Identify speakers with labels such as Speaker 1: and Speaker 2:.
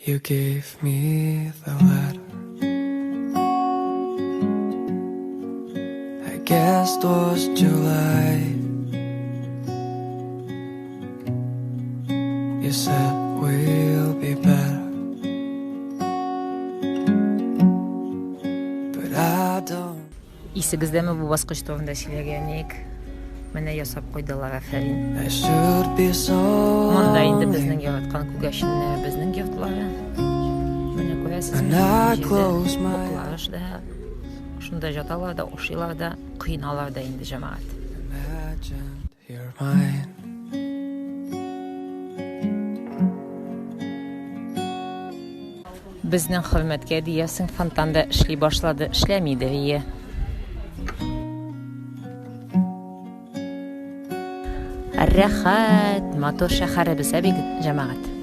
Speaker 1: You gave me the letter. I guess it was July. You said we'll be better, but I don't.
Speaker 2: Исегездәме бу баскыч турында сөйләгәнек? Менә ясап куйдылар, афәрин.
Speaker 1: I should be so.
Speaker 2: Монда инде безнең яраткан күгәшне, безнең йортлары. Менә күрәсез, да, шунда яталар да, ошыйлар да, кыйналар да инде җәмәгать.
Speaker 1: Imagine you're mine.
Speaker 2: Безнең хөрмәткә диясең фонтанда эшли башлады, эшләмиде ие. Рәхәт, матур шәһәребез бик җәмәгать.